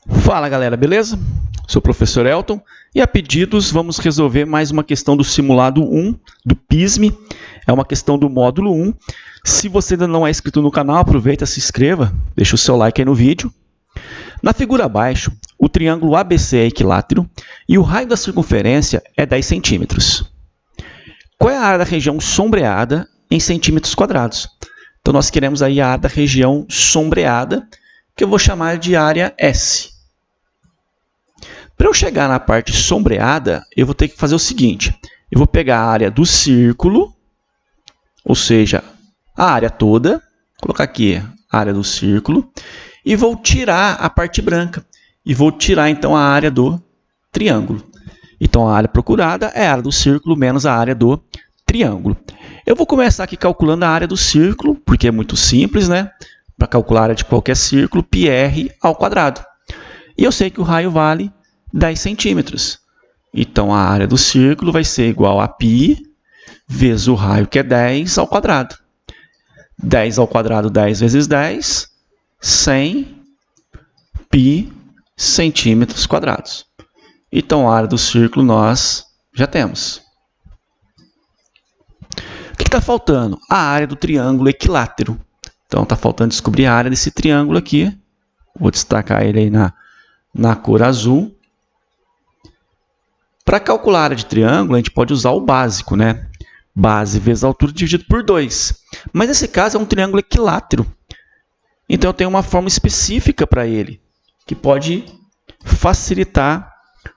Fala galera, beleza? Sou o professor Elton e a pedidos vamos resolver mais uma questão do simulado 1 do PISME. É uma questão do módulo 1. Se você ainda não é inscrito no canal, aproveita, se inscreva, deixa o seu like aí no vídeo. Na figura abaixo, o triângulo ABC é equilátero e o raio da circunferência é 10 centímetros. Qual é a área da região sombreada em centímetros quadrados? Então nós queremos aí a área da região sombreada, que eu vou chamar de área S. Para eu chegar na parte sombreada, eu vou ter que fazer o seguinte. Eu vou pegar a área do círculo, ou seja, a área toda, vou colocar aqui a área do círculo, e vou tirar a parte branca. E vou tirar, então, a área do triângulo. Então, a área procurada é a área do círculo menos a área do triângulo. Eu vou começar aqui calculando a área do círculo, porque é muito simples, né? Para calcular a área de qualquer círculo, πr ao quadrado. E eu sei que o raio vale 10 centímetros. Então, a área do círculo vai ser igual a π vezes o raio, que é 10 ao quadrado. 10 ao quadrado, 10 vezes 10, 100 π centímetros quadrados. Então, a área do círculo nós já temos. O que está faltando? A área do triângulo equilátero. Então, está faltando descobrir a área desse triângulo aqui. Vou destacar ele aí na cor azul. Para calcular a área de triângulo, a gente pode usar o básico, né? Base vezes altura dividido por 2. Mas nesse caso é um triângulo equilátero. Então eu tenho uma forma específica para ele, que pode facilitar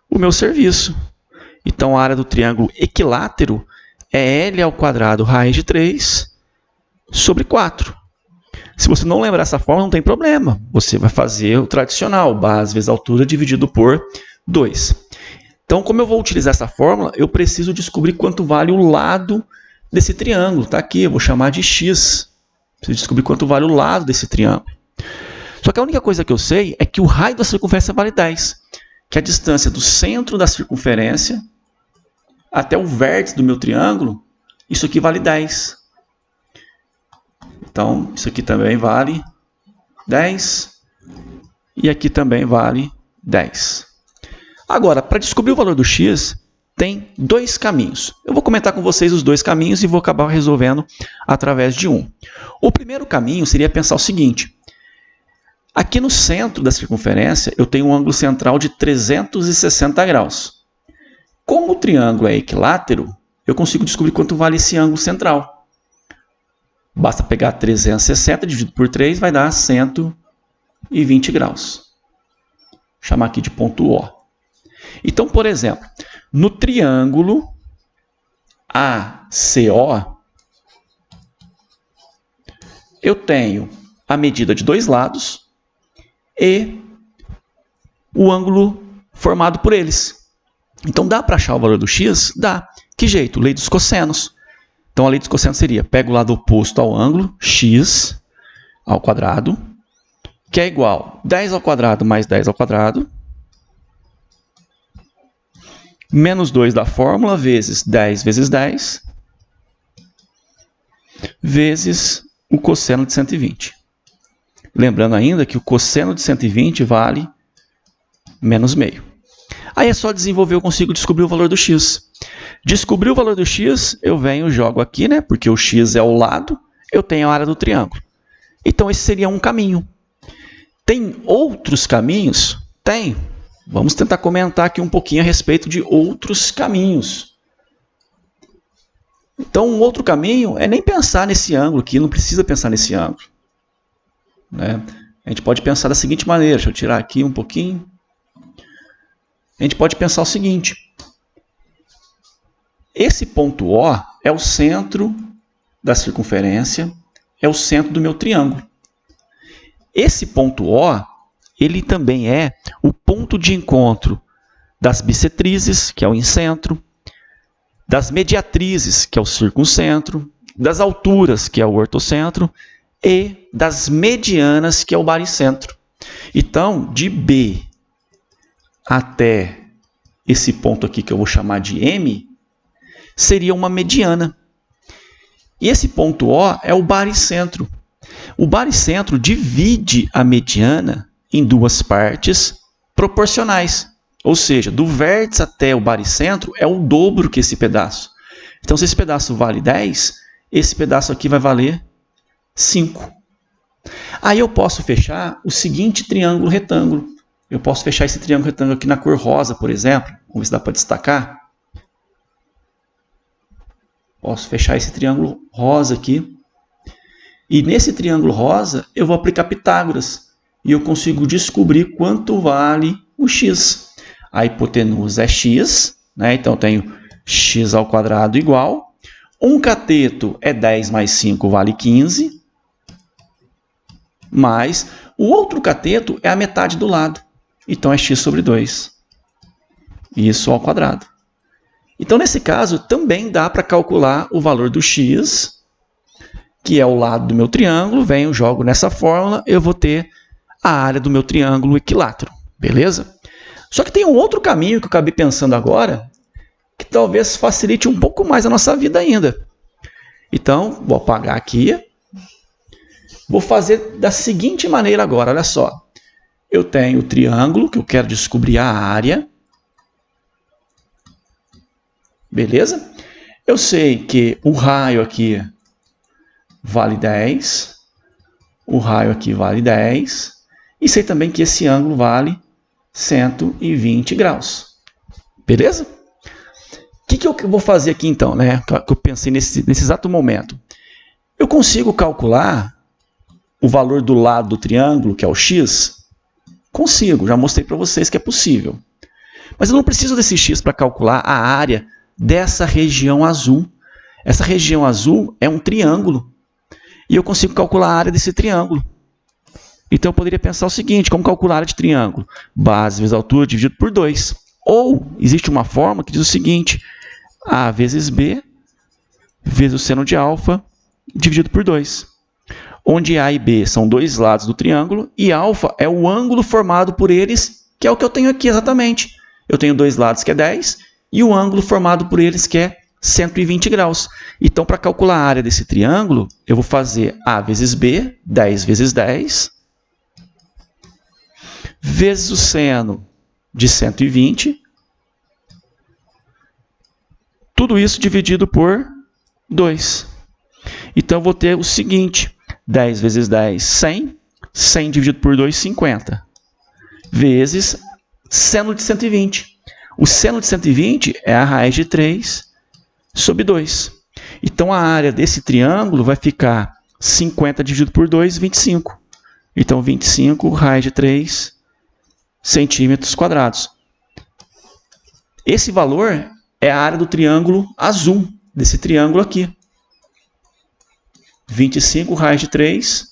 o meu serviço. Então a área do triângulo equilátero é L ao quadrado raiz de 3 sobre 4. Se você não lembrar essa forma, não tem problema. Você vai fazer o tradicional, base vezes altura dividido por 2. Então, como eu vou utilizar essa fórmula, eu preciso descobrir quanto vale o lado desse triângulo. Está aqui, eu vou chamar de x. Preciso descobrir quanto vale o lado desse triângulo. Só que a única coisa que eu sei é que o raio da circunferência vale 10, que é a distância do centro da circunferência até o vértice do meu triângulo, isso aqui vale 10. Então, isso aqui também vale 10 e aqui também vale 10. Agora, para descobrir o valor do x, tem dois caminhos. Eu vou comentar com vocês os dois caminhos e vou acabar resolvendo através de um. O primeiro caminho seria pensar o seguinte. Aqui no centro da circunferência, eu tenho um ângulo central de 360 graus. Como o triângulo é equilátero, eu consigo descobrir quanto vale esse ângulo central. Basta pegar 360 dividido por 3, vai dar 120 graus. Vou chamar aqui de ponto O. Então, por exemplo, no triângulo ACO, eu tenho a medida de dois lados e o ângulo formado por eles. Então, dá para achar o valor do x? Dá. Que jeito? Lei dos cossenos. Então, a lei dos cossenos seria, pega o lado oposto ao ângulo, x ao quadrado, que é igual a 10 ao quadrado mais 10 ao quadrado, menos 2 da fórmula, vezes 10 vezes 10, vezes o cosseno de 120. Lembrando ainda que o cosseno de 120 vale menos meio. Aí é só desenvolver, eu consigo descobrir o valor do x. Descobrir o valor do x, eu venho e jogo aqui, né? Porque o x é o lado, eu tenho a área do triângulo. Então, esse seria um caminho. Tem outros caminhos? Tem. Vamos tentar comentar aqui um pouquinho a respeito de outros caminhos. Então, um outro caminho é nem pensar nesse ângulo aqui, não precisa pensar nesse ângulo. Né? A gente pode pensar da seguinte maneira, deixa eu tirar aqui um pouquinho. A gente pode pensar o seguinte. Esse ponto O é o centro da circunferência, é o centro do meu triângulo. Esse ponto O, ele também é o ponto de encontro das bissetrizes, que é o incentro, das mediatrizes, que é o circuncentro, das alturas, que é o ortocentro, e das medianas, que é o baricentro. Então, de B até esse ponto aqui, que eu vou chamar de M, seria uma mediana. E esse ponto O é o baricentro. O baricentro divide a mediana em duas partes proporcionais. Ou seja, do vértice até o baricentro é o dobro que esse pedaço. Então, se esse pedaço vale 10, esse pedaço aqui vai valer 5. Aí eu posso fechar o seguinte triângulo retângulo. Eu posso fechar esse triângulo retângulo aqui na cor rosa, por exemplo. Vamos ver se dá para destacar. Posso fechar esse triângulo rosa aqui. E nesse triângulo rosa, eu vou aplicar Pitágoras. E eu consigo descobrir quanto vale o x. A hipotenusa é x, né? Então eu tenho x ao quadrado igual. Um cateto é 10 mais 5 vale 15. Mais o outro cateto é a metade do lado. Então é x sobre 2. Isso ao quadrado. Então, nesse caso, também dá para calcular o valor do x, que é o lado do meu triângulo. Venho, jogo nessa fórmula, eu vou ter a área do meu triângulo equilátero. Beleza? Só que tem um outro caminho que eu acabei pensando agora, que talvez facilite um pouco mais a nossa vida ainda. Então, vou apagar aqui. Vou fazer da seguinte maneira agora, olha só. Eu tenho o triângulo, que eu quero descobrir a área. Beleza? Eu sei que o raio aqui vale 10. O raio aqui vale 10. E sei também que esse ângulo vale 120 graus. Beleza? O que eu vou fazer aqui então, né? Que eu pensei nesse exato momento. Eu consigo calcular o valor do lado do triângulo, que é o x? Consigo, já mostrei para vocês que é possível. Mas eu não preciso desse x para calcular a área dessa região azul. Essa região azul é um triângulo. E eu consigo calcular a área desse triângulo. Então eu poderia pensar o seguinte, como calcular a área de triângulo? Base vezes altura dividido por 2. Ou existe uma forma que diz o seguinte, a vezes b vezes o seno de alfa dividido por 2. Onde A e B são dois lados do triângulo e alfa é o ângulo formado por eles, que é o que eu tenho aqui exatamente. Eu tenho dois lados que é 10 e o ângulo formado por eles que é 120 graus. Então, para calcular a área desse triângulo, eu vou fazer A vezes B, 10 vezes 10, vezes o seno de 120, tudo isso dividido por 2. Então, eu vou ter o seguinte, 10 vezes 10, 100. 100 dividido por 2, 50. Vezes seno de 120. O seno de 120 é a raiz de 3 sobre 2. Então, a área desse triângulo vai ficar 50 dividido por 2, 25. Então, 25 raiz de 3 centímetros quadrados. Esse valor é a área do triângulo azul, desse triângulo aqui. 25 raiz de 3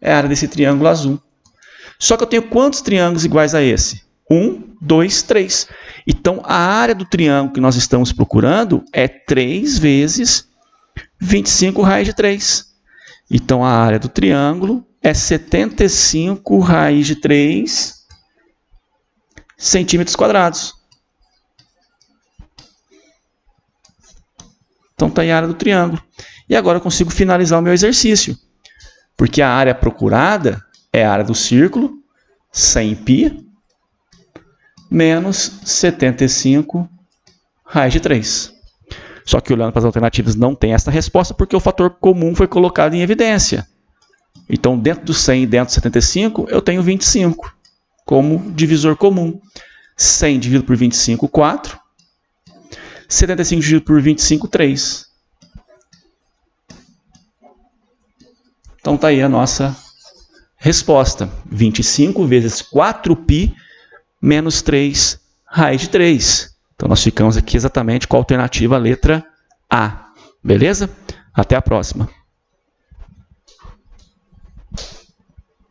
é a área desse triângulo azul. Só que eu tenho quantos triângulos iguais a esse? 1, 2, 3. Então, a área do triângulo que nós estamos procurando é 3 vezes 25 raiz de 3. Então, a área do triângulo é 75 raiz de 3 centímetros quadrados. Então, está aí a área do triângulo. E agora eu consigo finalizar o meu exercício. Porque a área procurada é a área do círculo, 100π, menos 75 raiz de 3. Só que olhando para as alternativas não tem essa resposta porque o fator comum foi colocado em evidência. Então, dentro do 100 e dentro do 75, eu tenho 25 como divisor comum. 100 dividido por 25, 4. 75 dividido por 25, 3. Então, está aí a nossa resposta. 25 vezes 4π menos 3 raiz de 3. Então, nós ficamos aqui exatamente com a alternativa letra A. Beleza? Até a próxima.